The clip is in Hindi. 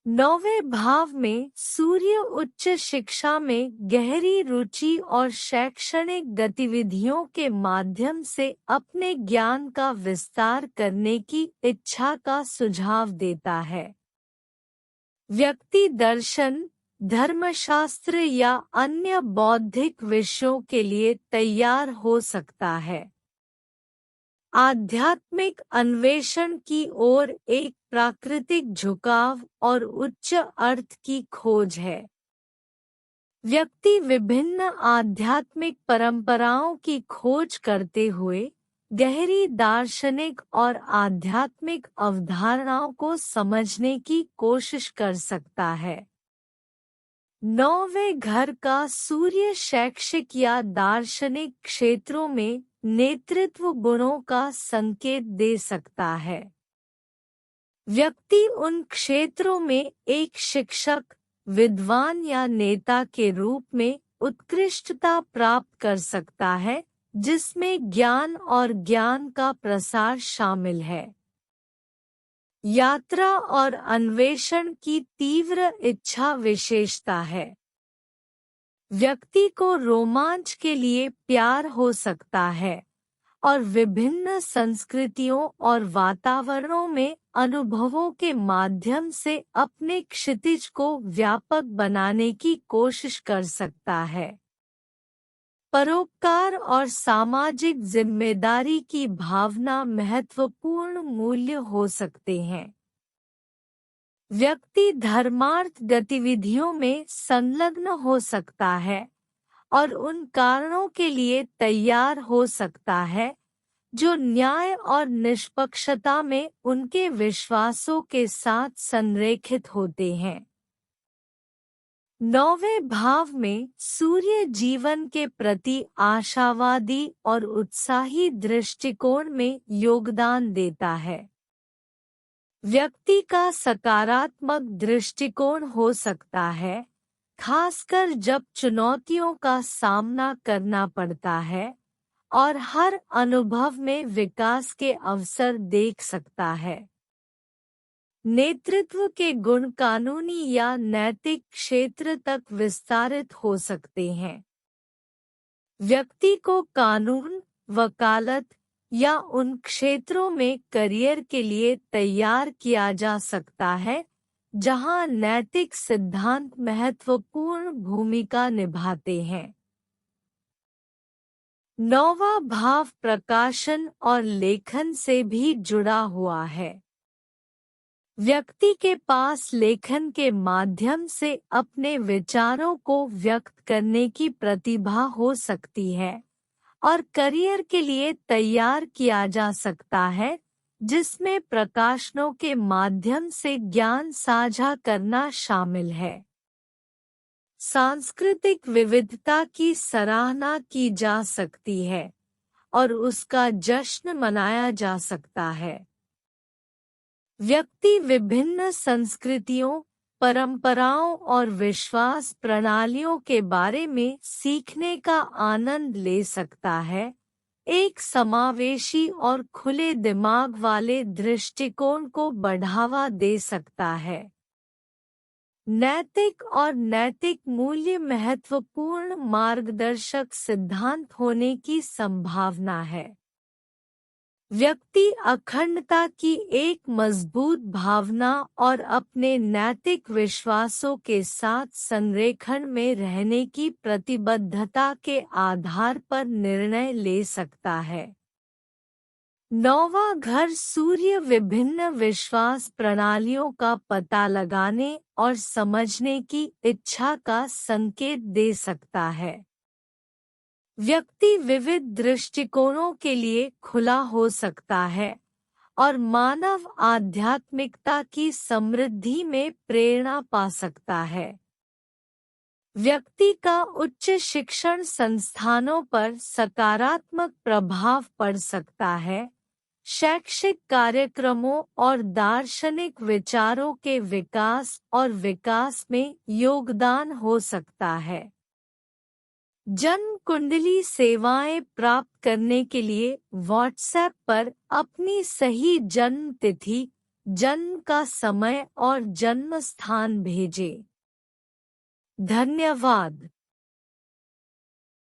9वें भाव में सूर्य उच्च शिक्षा में गहरी रुचि और शैक्षणिक गतिविधियों के माध्यम से अपने ज्ञान का विस्तार करने की इच्छा का सुझाव देता है। व्यक्ति दर्शन, धर्मशास्त्र या अन्य बौद्धिक विषयों के लिए तैयार हो सकता है। आध्यात्मिक अन्वेषण की ओर एक प्राकृतिक झुकाव और उच्च अर्थ की खोज है। व्यक्ति विभिन्न आध्यात्मिक परंपराओं की खोज करते हुए गहरी दार्शनिक और आध्यात्मिक अवधारणाओं को समझने की कोशिश कर सकता है। 9वें घर का सूर्य शैक्षिक या दार्शनिक क्षेत्रों में नेतृत्व गुणों का संकेत दे सकता है। व्यक्ति उन क्षेत्रों में एक शिक्षक, विद्वान या नेता के रूप में उत्कृष्टता प्राप्त कर सकता है, जिसमें ज्ञान और ज्ञान का प्रसार शामिल है। यात्रा और अन्वेषण की तीव्र इच्छा विशेषता है। व्यक्ति को रोमांच के लिए प्यार हो सकता है और विभिन्न संस्कृतियों और वातावरणों में अनुभवों के माध्यम से अपने क्षितिज को व्यापक बनाने की कोशिश कर सकता है। परोपकार और सामाजिक जिम्मेदारी की भावना महत्वपूर्ण मूल्य हो सकते हैं। व्यक्ति धर्मार्थ गतिविधियों में संलग्न हो सकता है और उन कारणों के लिए तैयार हो सकता है जो न्याय और निष्पक्षता में उनके विश्वासों के साथ संरेखित होते हैं। 9वें भाव में सूर्य जीवन के प्रति आशावादी और उत्साही दृष्टिकोण में योगदान देता है। व्यक्ति का सकारात्मक दृष्टिकोण हो सकता है, खासकर जब चुनौतियों का सामना करना पड़ता है, और हर अनुभव में विकास के अवसर देख सकता है। नेतृत्व के गुण कानूनी या नैतिक क्षेत्र तक विस्तारित हो सकते हैं। व्यक्ति को कानून, वकालत या उन क्षेत्रों में करियर के लिए तैयार किया जा सकता है जहां नैतिक सिद्धांत महत्वपूर्ण भूमिका निभाते हैं। 9वां भाव प्रकाशन और लेखन से भी जुड़ा हुआ है। व्यक्ति के पास लेखन के माध्यम से अपने विचारों को व्यक्त करने की प्रतिभा हो सकती है और करियर के लिए तैयार किया जा सकता है, जिसमें प्रकाशनों के माध्यम से ज्ञान साझा करना शामिल है। सांस्कृतिक विविधता की सराहना की जा सकती है और उसका जश्न मनाया जा सकता है। व्यक्ति विभिन्न संस्कृतियों, परंपराओं और विश्वास प्रणालियों के बारे में सीखने का आनंद ले सकता है, एक समावेशी और खुले दिमाग वाले दृष्टिकोण को बढ़ावा दे सकता है। नैतिक और नैतिक मूल्य महत्वपूर्ण मार्गदर्शक सिद्धांत होने की संभावना है। व्यक्ति अखंडता की एक मजबूत भावना और अपने नैतिक विश्वासों के साथ संरेखण में रहने की प्रतिबद्धता के आधार पर निर्णय ले सकता है। 9वां घर सूर्य विभिन्न विश्वास प्रणालियों का पता लगाने और समझने की इच्छा का संकेत दे सकता है। व्यक्ति विविध दृष्टिकोणों के लिए खुला हो सकता है और मानव आध्यात्मिकता की समृद्धि में प्रेरणा पा सकता है। व्यक्ति का उच्च शिक्षण संस्थानों पर सकारात्मक प्रभाव पड़ सकता है, शैक्षिक कार्यक्रमों और दार्शनिक विचारों के विकास और विकास में योगदान हो सकता है। जन्म कुंडली सेवाएं प्राप्त करने के लिए व्हाट्सएप पर अपनी सही जन्म तिथि, जन्म का समय और जन्म स्थान भेजें। धन्यवाद।